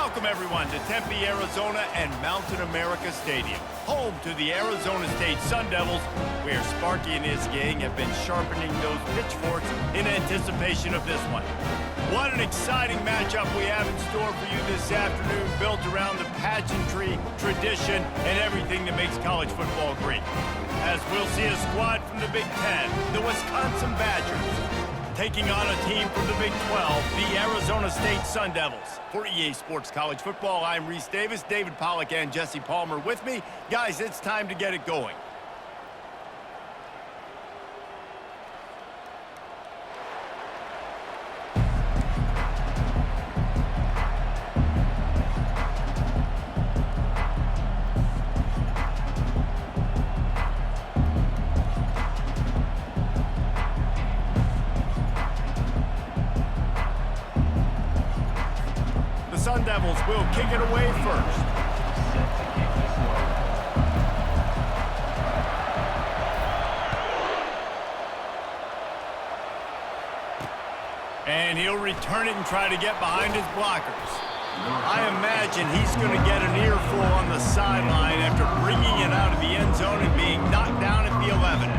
Welcome, everyone, to Tempe, Arizona and Mountain America Stadium, home to the Arizona State Sun Devils, where Sparky and his gang have been sharpening those pitchforks in anticipation of this one. What an exciting matchup we have in store for you this afternoon, built around the pageantry, tradition, and everything that makes college football great. As we'll see a squad from the Big Ten, the Wisconsin Badgers, taking on a team from the Big 12, the Arizona State Sun Devils. For EA Sports College Football, I'm Reese Davis, David Pollack, and Jesse Palmer with me. Guys, it's time to get it going. Sun Devils will kick it away first. And he'll return it and try to get behind his blockers. I imagine he's going to get an earful on the sideline after bringing it out of the end zone and being knocked down at the 11.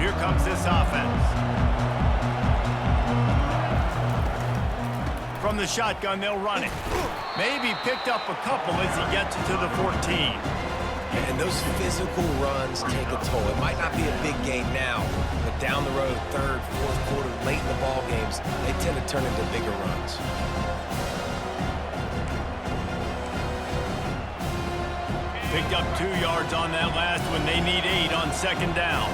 Here comes this offense. From the shotgun, they'll run it. Maybe picked up a couple as he gets it to the 14. And those physical runs take a toll. It might not be a big gain now, but down the road, third, fourth quarter, late in the ball games, they tend to turn into bigger runs. Picked up 2 yards on that last one. They need 8 on second down.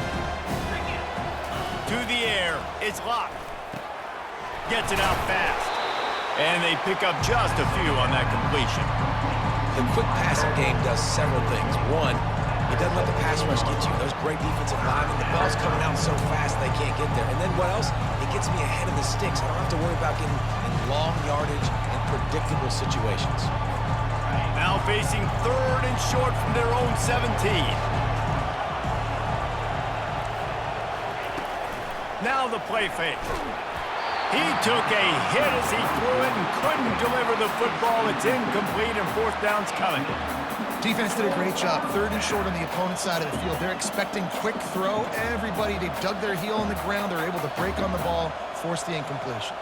To the air, it's locked. Gets it out fast. And they pick up just a few on that completion. The quick passing game does several things. One, it doesn't let the pass rush get you. Those great defensive linemen, the ball's coming out so fast they can't get there. And then what else? It gets me ahead of the sticks. I don't have to worry about getting in long yardage and predictable situations. Now facing third and short from their own 17. Now the play fake. He took a hit as he threw it and couldn't deliver the football. It's incomplete and fourth down's coming. Defense did a great job. Third and short on the opponent's side of the field. They're expecting quick throw. Everybody, they dug their heel in the ground. They're able to break on the ball, force the incompletion.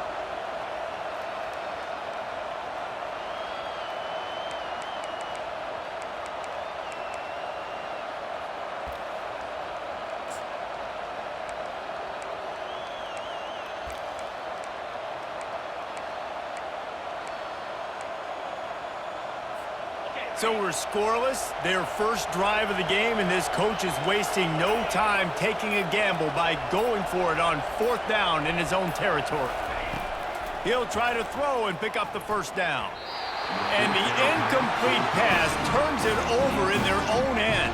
So we're scoreless, their first drive of the game, and this coach is wasting no time taking a gamble by going for it on fourth down in his own territory. He'll try to throw and pick up the first down. And the incomplete pass turns it over in their own end.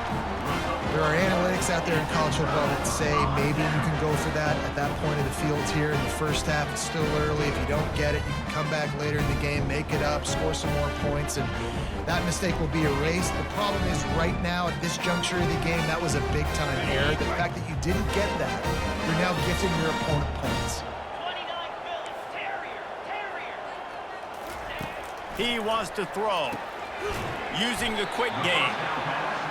There are analytics out there in college football that say maybe you can go for that at that point of the field here in the first half. It's still early. If you don't get it, you can come back later in the game, make it up, score some more points, and that mistake will be erased. The problem is right now at this juncture of the game, that was a big-time error. The fact that you didn't get that, you're now gifting your opponent points. He wants to throw, using the quick game.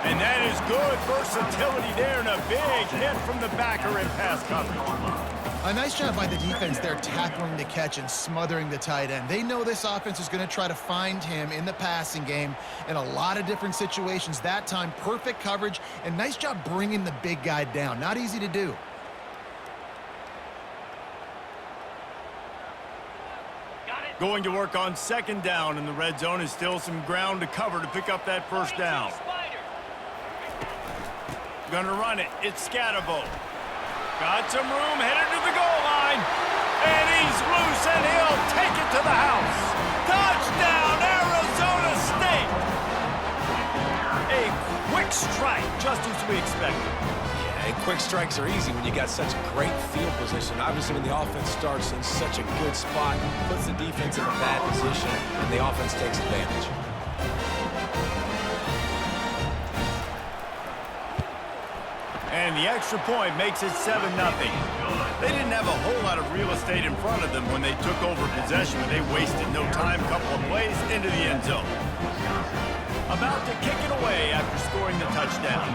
And that is good versatility there, and a big hit from the backer in pass coverage. A nice job by the defense there, tackling the catch and smothering the tight end. They know this offense is going to try to find him in the passing game in a lot of different situations. That time, perfect coverage, and nice job bringing the big guy down. Not easy to do. Going to work on second down, and the red zone is still some ground to cover to pick up that first down. Gonna run it. It's Scatterbo. Got some room, headed to the goal line. And he's loose, and he'll take it to the house. Touchdown, Arizona State! A quick strike, just as we expected. Yeah, and quick strikes are easy when you got such great field position. Obviously, when the offense starts in such a good spot, puts the defense in a bad position, and the offense takes advantage. And the extra point makes it 7-0. They didn't have a whole lot of real estate in front of them when they took over possession, but they wasted no time, couple of plays into the end zone. About to kick it away after scoring the touchdown.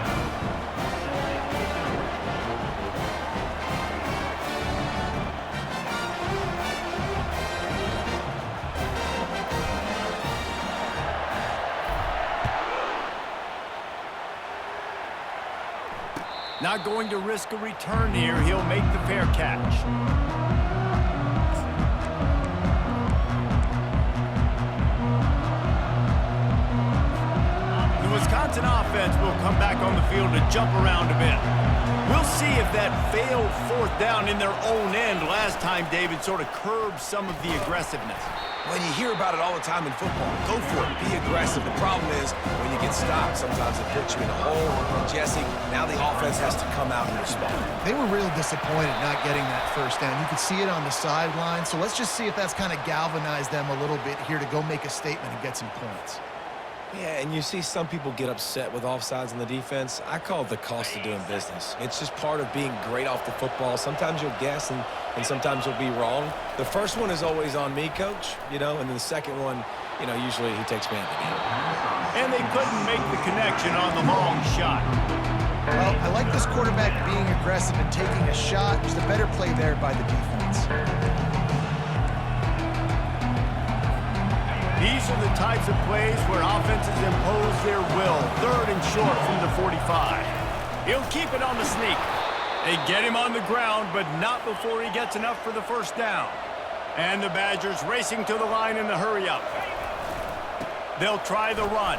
Not going to risk a return here. He'll make the fair catch. The Wisconsin offense will come back on the field to jump around a bit. We'll see if that failed fourth down in their own end last time, David, sort of curbed some of the aggressiveness. When you hear about it all the time in football, go for it, be aggressive. The problem is, when you get stopped, sometimes it puts you in a hole. And Jesse, now the offense has to come out and respond. They were real disappointed not getting that first down. You could see it on the sideline, so let's just see if that's kind of galvanized them a little bit here to go make a statement and get some points. Yeah, and you see some people get upset with offsides in the defense. I call it the cost of doing business. It's just part of being great off the football. Sometimes you'll guess and sometimes you'll be wrong. The first one is always on me, Coach, and then the second one, usually he takes me out of the game. And they couldn't make the connection on the long shot. Well, I like this quarterback being aggressive and taking a shot. Just a better play there by the defense. These are the types of plays where offenses impose their will. 3rd and short from the 45. He'll keep it on the sneak. They get him on the ground, but not before he gets enough for the first down. And the Badgers racing to the line in the hurry-up. They'll try the run.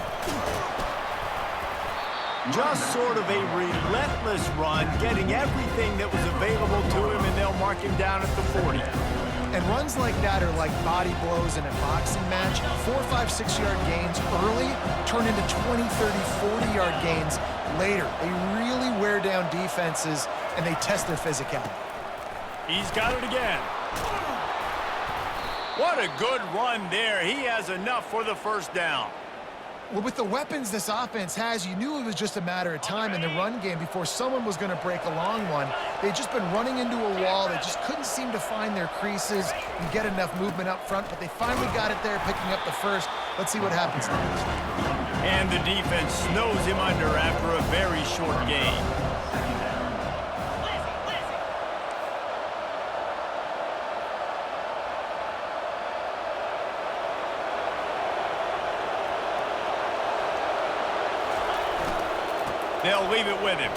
Just sort of a relentless run, getting everything that was available to him, and they'll mark him down at the 40. And runs like that are like body blows in a boxing match. 4, 5, 6-yard gains early turn into 20, 30, 40-yard gains later. They really wear down defenses, and they test their physicality. He's got it again. What a good run there. He has enough for the first down. Well, with the weapons this offense has, you knew it was just a matter of time in the run game before someone was going to break a long one. They'd just been running into a wall. They just couldn't seem to find their creases and get enough movement up front, but they finally got it there, picking up the first. Let's see what happens next. And the defense snows him under after a very short gain. They'll leave it with him.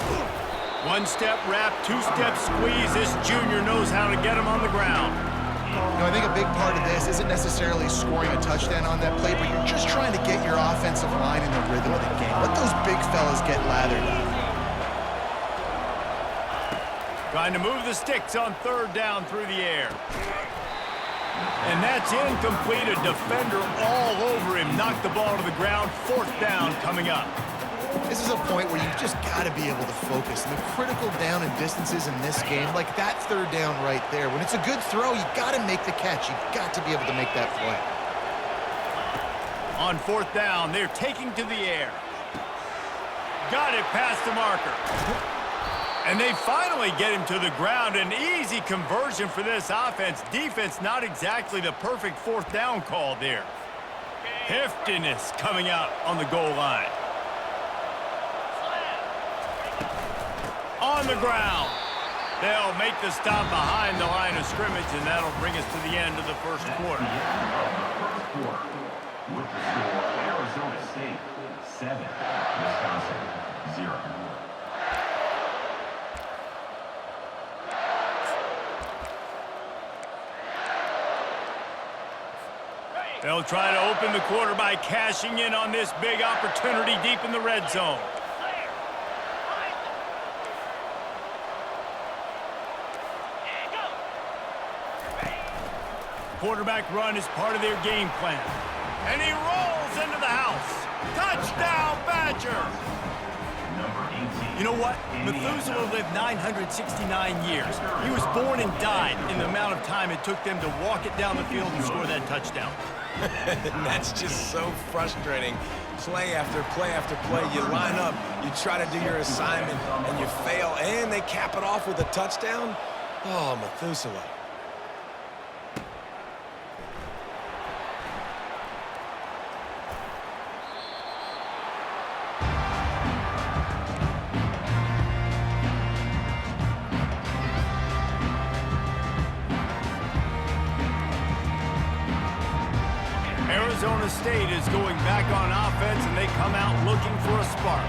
1-step wrap, 2-step squeeze. This junior knows how to get him on the ground. I think a big part of this isn't necessarily scoring a touchdown on that play, but you're just trying to get your offensive line in the rhythm of the game. Let those big fellas get lathered up. Trying to move the sticks on 3rd down through the air. And that's incomplete. A defender all over him. Knocked the ball to the ground. 4th down coming up. This is a point where you've just got to be able to focus. And the critical down and distances in this game, like that 3rd down right there, when it's a good throw, you got to make the catch. You've got to be able to make that play. On 4th down, they're taking to the air. Got it past the marker. And they finally get him to the ground. An easy conversion for this offense. Defense, not exactly the perfect 4th down call there. Heftiness coming out on the goal line. On the ground. They'll make the stop behind the line of scrimmage, and that'll bring us to the end of the first quarter. With the score, Arizona State 7, Wisconsin 0. They'll try to open the quarter by cashing in on this big opportunity deep in the red zone. Quarterback run is part of their game plan. And he rolls into the house. Touchdown, Badger! You know what? Methuselah lived 969 years. He was born and died in the amount of time it took them to walk it down the field and score that touchdown. And that's just so frustrating play after play after play. You line up, you try to do your assignment, and you fail, and they cap it off with a touchdown? Oh, Methuselah. Arizona State is going back on offense, and they come out looking for a spark.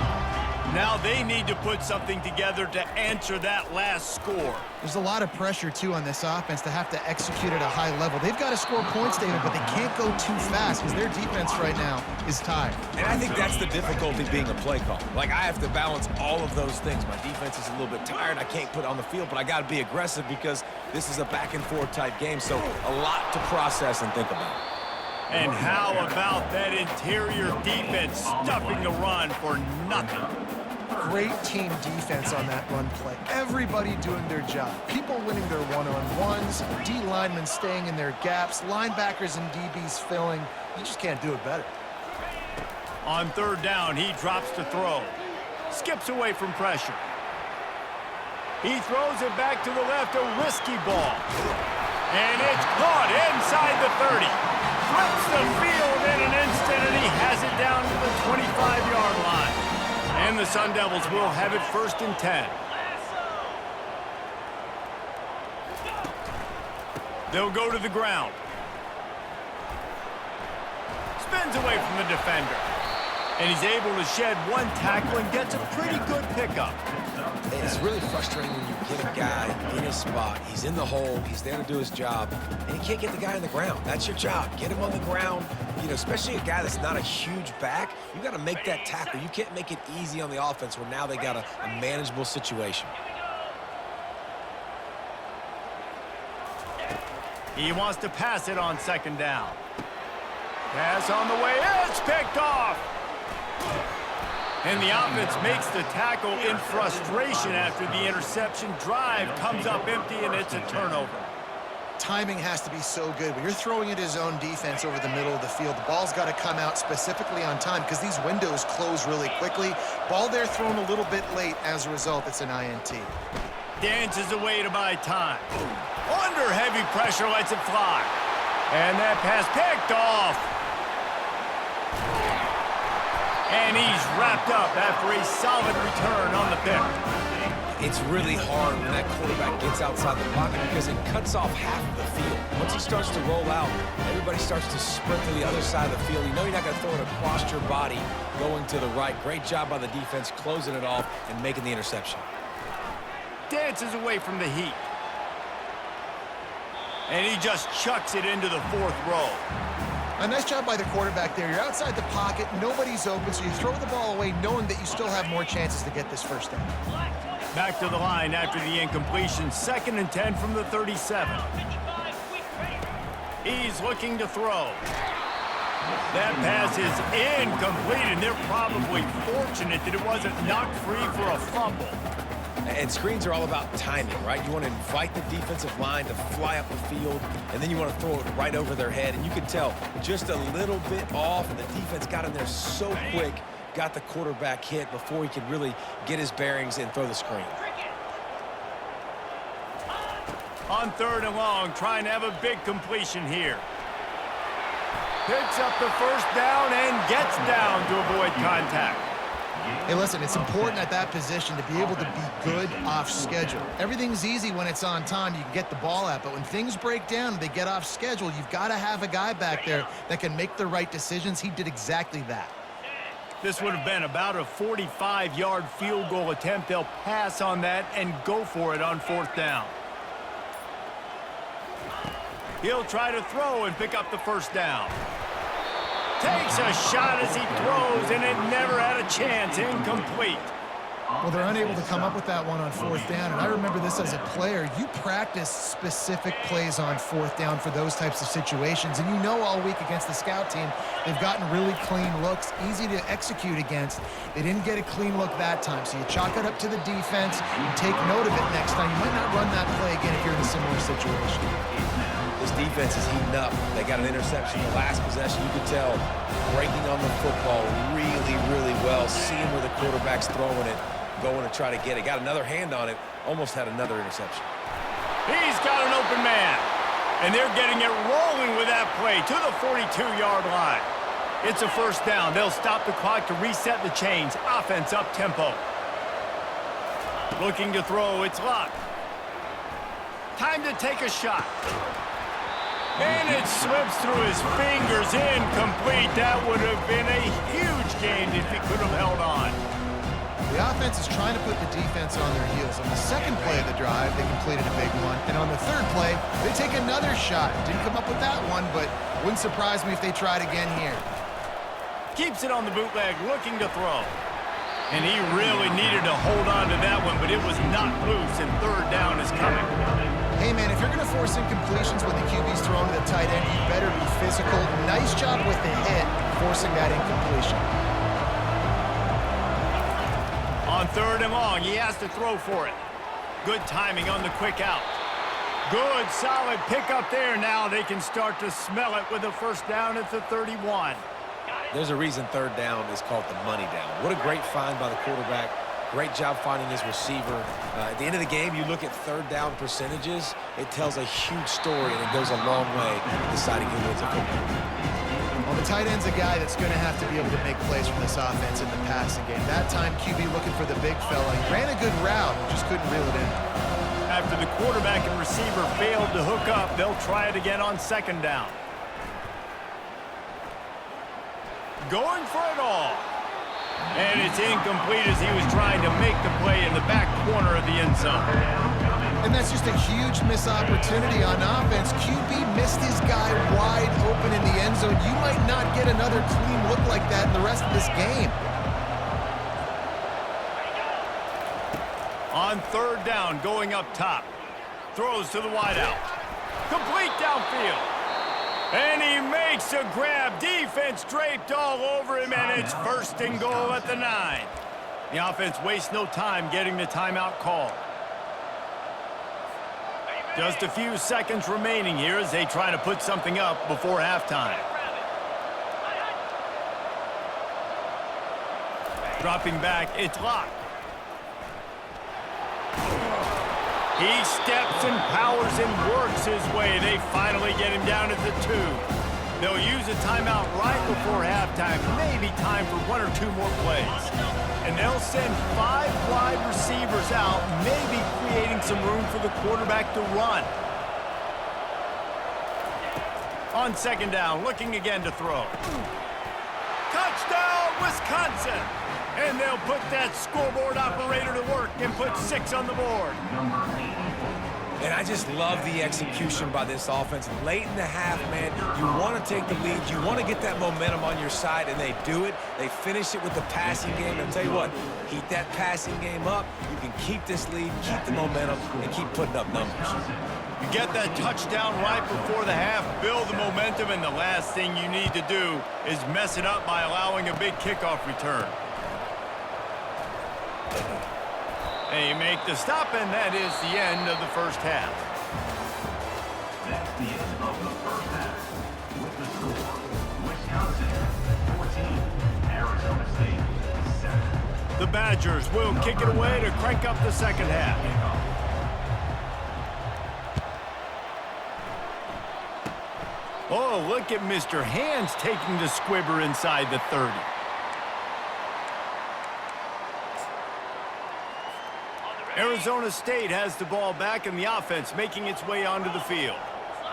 Now they need to put something together to answer that last score. There's a lot of pressure, too, on this offense to have to execute at a high level. They've got to score points, David, but they can't go too fast because their defense right now is tired. And I think that's the difficulty being a play call. Like, I have to balance all of those things. My defense is a little bit tired. I can't put it on the field, but I got to be aggressive because this is a back-and-forth type game, so a lot to process and think about. And how about that interior defense stuffing the run for nothing? Great team defense on that run play. Everybody doing their job. People winning their one-on-ones, D linemen staying in their gaps, linebackers and DBs filling. You just can't do it better. On third down, he drops to throw. Skips away from pressure. He throws it back to the left, a risky ball. And it's caught inside the 30. Flips the field in an instant, and he has it down to the 25-yard line. And the Sun Devils will have it 1st and 10. They'll go to the ground. Spins away from the defender. And he's able to shed one tackle and gets a pretty good pickup. It's really frustrating when you get a guy in his spot. He's in the hole. He's there to do his job. And you can't get the guy on the ground. That's your job. Get him on the ground. You know, especially a guy that's not a huge back. You got to make that tackle. You can't make it easy on the offense where now they got a manageable situation. He wants to pass it on 2nd down. Pass on the way. It's picked off. And the offense makes the tackle in frustration after the interception. Drive comes up empty, and it's a turnover. Timing has to be so good. When you're throwing at his own defense over the middle of the field, the ball's got to come out specifically on time because these windows close really quickly. Ball there thrown a little bit late. As a result, it's an INT. Dances away to buy time. Under heavy pressure, lets it fly. And that pass picked off. And he's wrapped up after a solid return on the pick. It's really hard when that quarterback gets outside the pocket because it cuts off half of the field. Once he starts to roll out, everybody starts to sprint to the other side of the field. You know you're not going to throw it across your body going to the right. Great job by the defense closing it off and making the interception. Dances away from the heat. And he just chucks it into the 4th row. A nice job by the quarterback there. You're outside the pocket, nobody's open, so you throw the ball away knowing that you still have more chances to get this 1st down. Back to the line after the incompletion. 2nd and 10 from the 37. He's looking to throw. That pass is incomplete, and they're probably fortunate that it wasn't knocked free for a fumble. And screens are all about timing, right? You want to invite the defensive line to fly up the field, and then you want to throw it right over their head. And you can tell just a little bit off, and the defense got in there so quick, got the quarterback hit before he could really get his bearings and throw the screen. On 3rd and long, trying to have a big completion here. Picks up the 1st down and gets down to avoid contact. Hey, listen, it's important at that position to be able to be good off schedule. Everything's easy when it's on time. You can get the ball out, but when things break down and they get off schedule, you've got to have a guy back there that can make the right decisions. He did exactly that. This would have been about a 45-yard field goal attempt. They'll pass on that and go for it on 4th down. He'll try to throw and pick up the 1st down. Takes a shot as he throws, and it never had a chance. Incomplete. Well, they're unable to come up with that one on 4th down, and I remember this as a player. You practice specific plays on 4th down for those types of situations, and you know all week against the scout team, they've gotten really clean looks, easy to execute against. They didn't get a clean look that time, so you chalk it up to the defense. You take note of it next time. You might not run that play again if you're in a similar situation. This defense is heating up. They got an interception the last possession. You could tell breaking on the football really, really well, seeing where the quarterback's throwing it, going to try to get it. Got another hand on it, almost had another interception. He's got an open man. And they're getting it rolling with that play to the 42-yard line. It's a first down. They'll stop the clock to reset the chains. Offense up tempo. Looking to throw. It's locked. Time to take a shot. And it slips through his fingers. Incomplete. That would have been a huge gain if he could have held on. The offense is trying to put the defense on their heels. On the second play of the drive, they completed a big one. And on the third play, they take another shot. Didn't come up with that one, but wouldn't surprise me if they tried again here. Keeps it on the bootleg, looking to throw. And he really needed to hold on to that one, but it was not loose, and third down is coming. Hey, man, if you're going to force incompletions when the QB's throwing to the tight end, you better be physical. Nice job with the hit, forcing that incompletion. On third and long, he has to throw for it. Good timing on the quick out. Good, solid pickup there. Now they can start to smell it with a first down at the 31. There's a reason third down is called the money down. What a great find by the quarterback. Great job finding his receiver. At the end of the game, you look at third down percentages. It tells a huge story, and it goes a long way deciding who wins a football. Well, the tight end's a guy that's going to have to be able to make plays from this offense in the passing game. That time, QB looking for the big fella. He ran a good route, just couldn't reel it in. After the quarterback and receiver failed to hook up, they'll try it again on second down. Going for it all. And it's incomplete as he was trying to make the play in the back corner of the end zone. And that's just a huge missed opportunity on offense. QB missed his guy wide open in the end zone. You might not get another clean look like that in the rest of this game. On third down, going up top. Throws to the wideout. Complete downfield. And he makes a grab. Defense draped all over him, and it's first and goal at the 9. The offense wastes no time getting the timeout call. Just a few seconds remaining here as they try to put something up before halftime. Dropping back, it's locked. He steps and powers and works his way. They finally get him down at the 2. They'll use a timeout right before halftime. Maybe time for 1 or 2 more plays. And they'll send 5 wide receivers out, maybe creating some room for the quarterback to run. On second down, looking again to throw. Touchdown, Wisconsin! And they'll put that scoreboard operator to work and put 6 on the board. And I just love the execution by this offense. Late in the half, man, you want to take the lead. You want to get that momentum on your side, and they do it. They finish it with the passing game. And I'll tell you what, heat that passing game up. You can keep this lead, keep the momentum, and keep putting up numbers. You get that touchdown right before the half, build the momentum, and the last thing you need to do is mess it up by allowing a big kickoff return. They make the stop, and that is the end of the first half. That's the end of the first half. With the score, Wisconsin 14, Arizona State 7. The Badgers will kick it away to crank up the second half. Oh, look at Mr. Hands taking the squibber inside the 30. Arizona State has the ball back in the offense, making its way onto the field.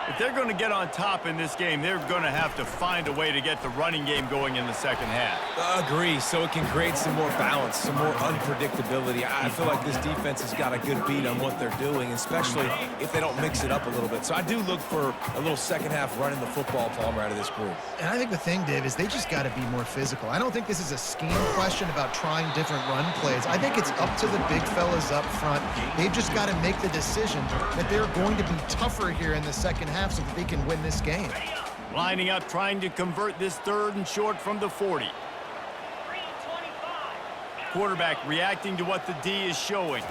If they're going to get on top in this game, they're going to have to find a way to get the running game going in the second half. Agree, so it can create some more balance, some more unpredictability. I feel like this defense has got a good beat on what they're doing, especially if they don't mix it up a little bit. So I do look for a little second half running the football, Palmer, out of this group. And I think the thing, Dave, is they just got to be more physical. I don't think this is a scheme question about trying different run plays. I think it's up to the big fellas up front. They've just got to make the decision that they're going to be tougher here in the second half so that they can win this game. Lining up, trying to convert this third and short from the 40. Quarterback reacting to what the D is showing.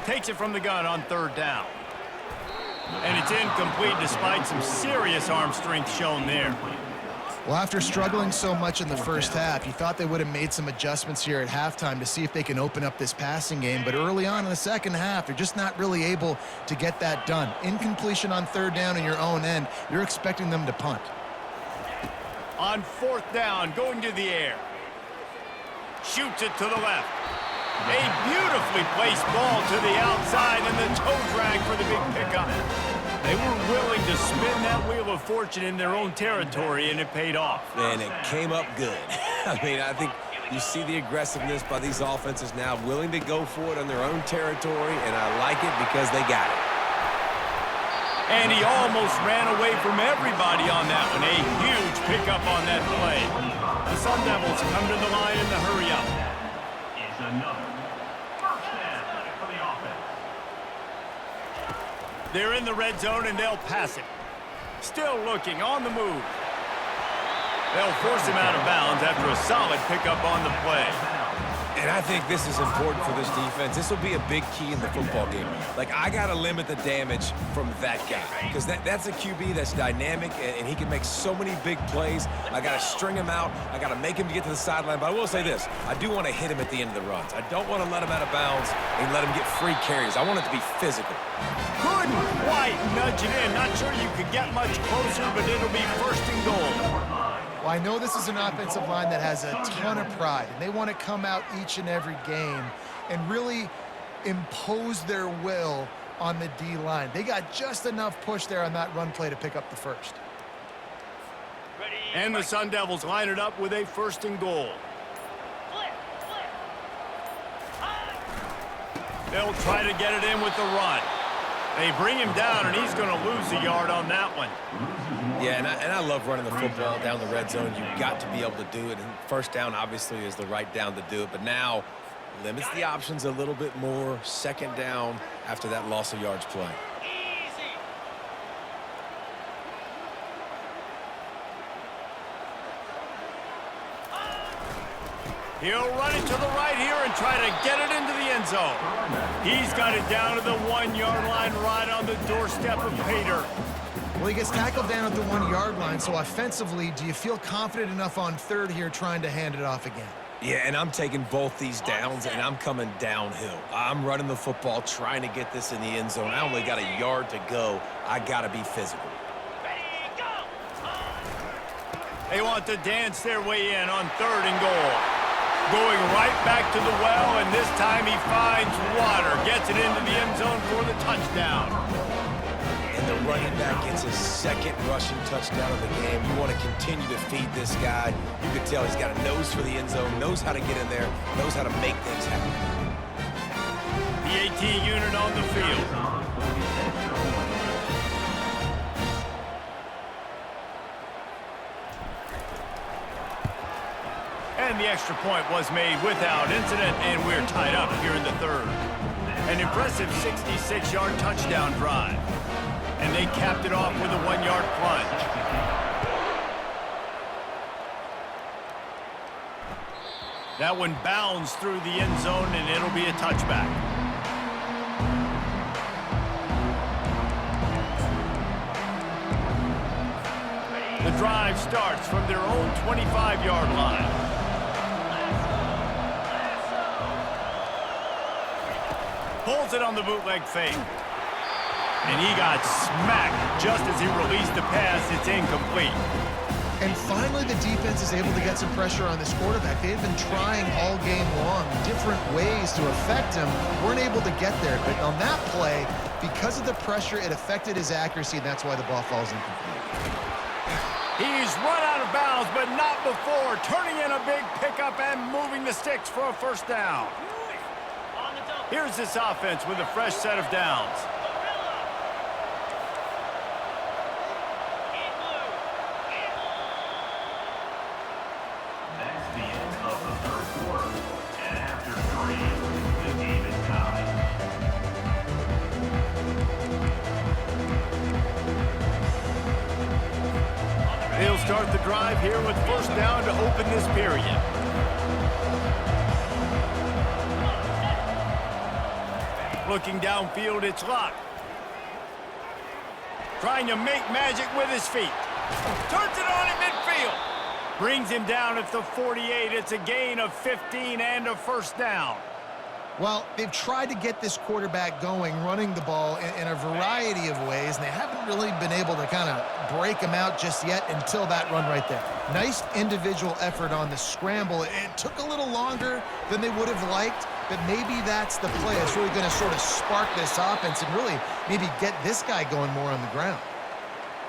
Takes it from the gun on third down. And it's incomplete despite some serious arm strength shown there. Well, after struggling so much in the first half, you thought they would have made some adjustments here at halftime to see if they can open up this passing game. But early on in the second half, they're just not really able to get that done. Incompletion on third down in your own end, you're expecting them to punt. On fourth down, going to the air. Shoots it to the left. A beautifully placed ball to the outside and the toe drag for the big pickup. They were willing to spin that wheel of fortune in their own territory, and it paid off. And it came up good. I mean, I think you see the aggressiveness by these offenses now, willing to go for it on their own territory, and I like it because they got it. And he almost ran away from everybody on that one. A huge pickup on that play. The Sun Devils come to the line in the hurry-up. Is another first down for the offense. They're in the red zone, and they'll pass it. Still looking, on the move. They'll force him out of bounds after a solid pickup on the play. And I think this is important for this defense. This will be a big key in the football game. Like, I got to limit the damage from that guy because that's a QB that's dynamic, and he can make so many big plays. I got to string him out. I got to make him get to the sideline. But I will say this. I do want to hit him at the end of the runs. I don't want to let him out of bounds and let him get free carries. I want it to be physical. Couldn't quite nudge it in. Not sure you could get much closer, but it'll be first and goal. Well, I know this is an offensive line that has a ton of pride, and they want to come out each and every game and really impose their will on the D-line. They got just enough push there on that run play to pick up the first. And the Sun Devils line it up with a first and goal. They'll try to get it in with the run. They bring him down, and he's going to lose a yard on that one. Yeah, and I love running the football down the red zone. You've got to be able to do it. And first down, obviously, is the right down to do it. But now, limits the options a little bit more. Second down after that loss of yards play. He'll run it to the right here and try to get it into the end zone. He's got it down to the 1-yard line right on the doorstep of Pater. Well, he gets tackled down at the 1-yard line, so offensively, do you feel confident enough on third here trying to hand it off again? Yeah, and I'm taking both these downs, and I'm coming downhill. I'm running the football, trying to get this in the end zone. I only got a yard to go. I got to be physical. They want to dance their way in on third and goal. Going right back to the well, and this time he finds water. Gets it into the end zone for the touchdown. And the running back gets his second rushing touchdown of the game. You want to continue to feed this guy. You can tell he's got a nose for the end zone, knows how to get in there, knows how to make things happen. The AT unit on the field. And the extra point was made without incident, and we're tied up here in the third. An impressive 66-yard touchdown drive. And they capped it off with a 1-yard plunge. That one bounds through the end zone, and it'll be a touchback. The drive starts from their own 25-yard line. Pulls it on the bootleg fake. And he got smacked just as he released the pass. It's incomplete. And finally, the defense is able to get some pressure on this quarterback. They've been trying all game long different ways to affect him. Weren't able to get there. But on that play, because of the pressure, it affected his accuracy, and that's why the ball falls incomplete. He's run out of bounds, but not before. Turning in a big pickup and moving the sticks for a first down. Here's this offense with a fresh set of downs. That's the end of the third quarter. And after 3, the game is tied. They'll start the drive here with first down to open this period. Looking downfield, it's Locke. Trying to make magic with his feet. Turns it on in midfield. Brings him down at the 48. It's a gain of 15 and a first down. Well, they've tried to get this quarterback going, running the ball in a variety of ways, and they haven't really been able to kind of break him out just yet until that run right there. Nice individual effort on the scramble. It took a little longer than they would have liked, but maybe that's the play. It's really going to sort of spark this offense and really maybe get this guy going more on the ground.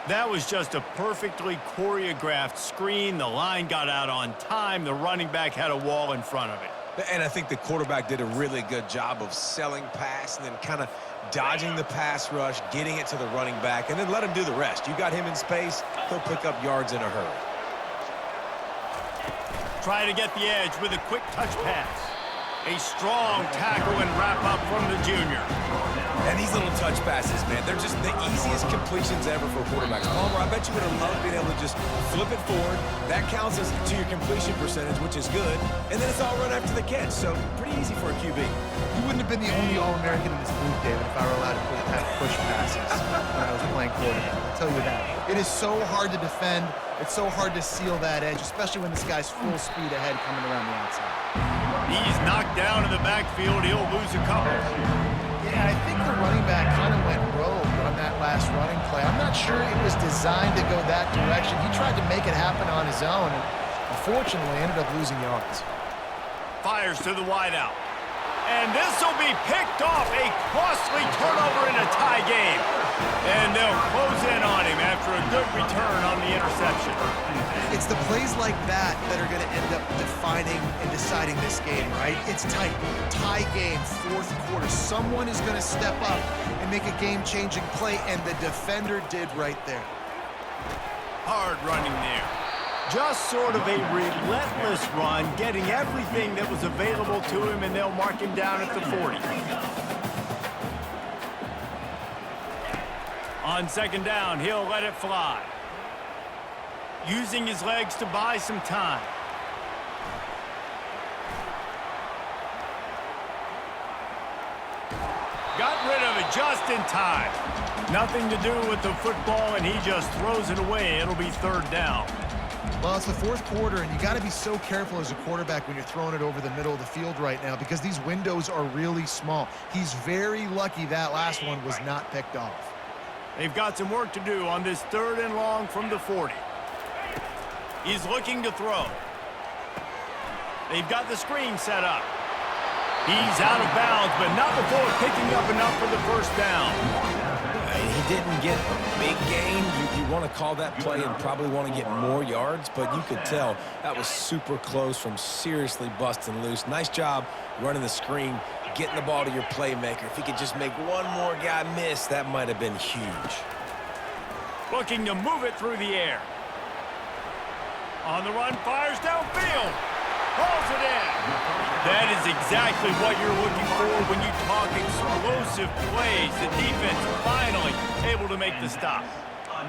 That was just a perfectly choreographed screen. The line got out on time. The running back had a wall in front of it. And I think the quarterback did a really good job of selling pass and then kind of dodging the pass rush, getting it to the running back, and then let him do the rest. You got him in space, he'll pick up yards in a hurry. Try to get the edge with a quick touch pass. A strong tackle and wrap up from the junior. And these little touch passes, man, they're just the easiest completions ever for quarterbacks. Palmer, I bet you would have loved being able to just flip it forward. That counts as to your completion percentage, which is good. And then it's all run after the catch, so pretty easy for a QB. You wouldn't have been the only All-American in this booth, David, if I were allowed to have push passes when I was playing quarterback. I'll tell you that. It is so hard to defend. It's so hard to seal that edge, especially when this guy's full speed ahead coming around the outside. He's knocked down in the backfield. He'll lose a couple. Yeah, I think the running back kind of went rogue on that last running play. I'm not sure it was designed to go that direction. He tried to make it happen on his own, and unfortunately ended up losing yards. Fires to the wideout. And this will be picked off. A costly turnover in a tie game. And they'll close in on him after a good return on the interception. It's the plays like that that are going to end up defining and deciding this game, right? It's tight. Tie game, fourth quarter. Someone is going to step up and make a game-changing play, and the defender did right there. Hard running there. Just sort of a relentless run, getting everything that was available to him, and they'll mark him down at the 40. On second down, he'll let it fly. Using his legs to buy some time. Got rid of it just in time. Nothing to do with the football, and he just throws it away. It'll be third down. Well, it's the fourth quarter, and you got to be so careful as a quarterback when you're throwing it over the middle of the field right now because these windows are really small. He's very lucky that last one was not picked off. They've got some work to do on this third and long from the 40. He's looking to throw. They've got the screen set up. He's out of bounds, but not before picking up enough for the first down. He didn't get a big gain. You want to call that play and probably want to get more yards, but you could tell that was super close from seriously busting loose. Nice job running the screen, getting the ball to your playmaker. If he could just make one more guy miss, that might have been huge. Looking to move it through the air. On the run, fires downfield. Hauls it in. That is exactly what you're looking for when you talk explosive plays. The defense finally able to make the stop.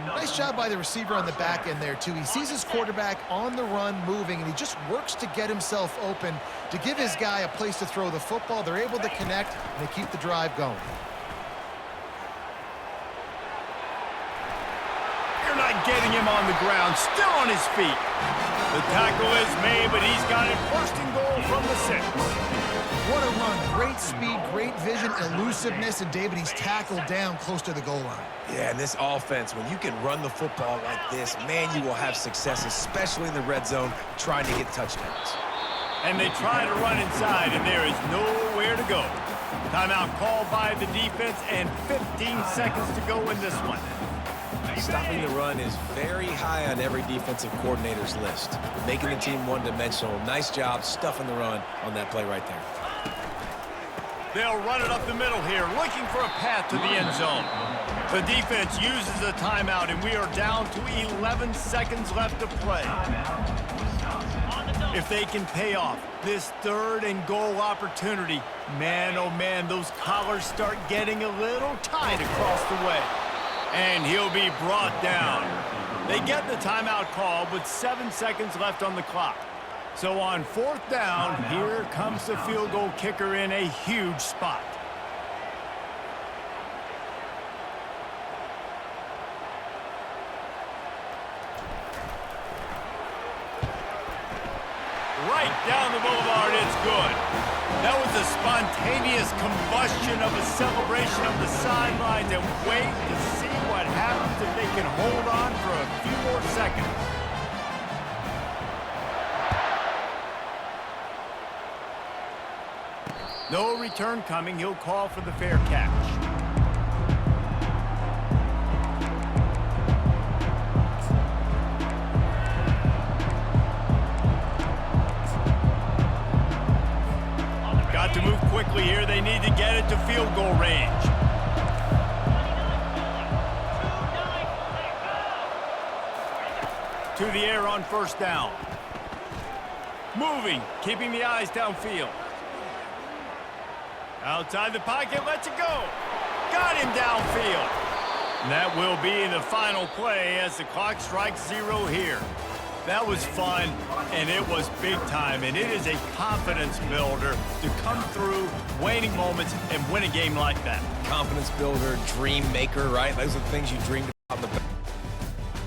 Nice job by the receiver on the back end there, too. He sees his quarterback on the run moving, and he just works to get himself open to give his guy a place to throw the football. They're able to connect, and they keep the drive going. You're not getting him on the ground, still on his feet. The tackle is made, but he's got it first and goal from the 6. What a run. Great speed, great vision, elusiveness, and David, he's tackled down close to the goal line. Yeah, and this offense, when you can run the football like this, man, you will have success, especially in the red zone, trying to get touchdowns. And they try to run inside, and there is nowhere to go. Timeout called by the defense, and 15 seconds to go in this one. Stopping the run is very high on every defensive coordinator's list. Making the team one-dimensional. Nice job stuffing the run on that play right there. They'll run it up the middle here, looking for a path to the end zone. The defense uses a timeout, and we are down to 11 seconds left to play. If they can pay off this third and goal opportunity, man, oh man, those collars start getting a little tight across the way. And he'll be brought down. They get the timeout call with 7 seconds left on the clock. So on fourth down, here comes the field goal kicker in a huge spot. right down the boulevard. It's good. That was a spontaneous combustion of a celebration of the sidelines, and wait to see what happens if they can hold on for a few more seconds. No return coming. He'll call for the fair catch. Got to move quickly here. They need to get it to field goal range. To the air on first down. Moving, keeping the eyes downfield. Outside the pocket, lets it go. Got him downfield. And that will be the final play as the clock strikes 0 here. That was fun, and it was big time, and it is a confidence builder to come through waning moments and win a game like that. Confidence builder, dream maker, right? Those are the things you dreamed about in the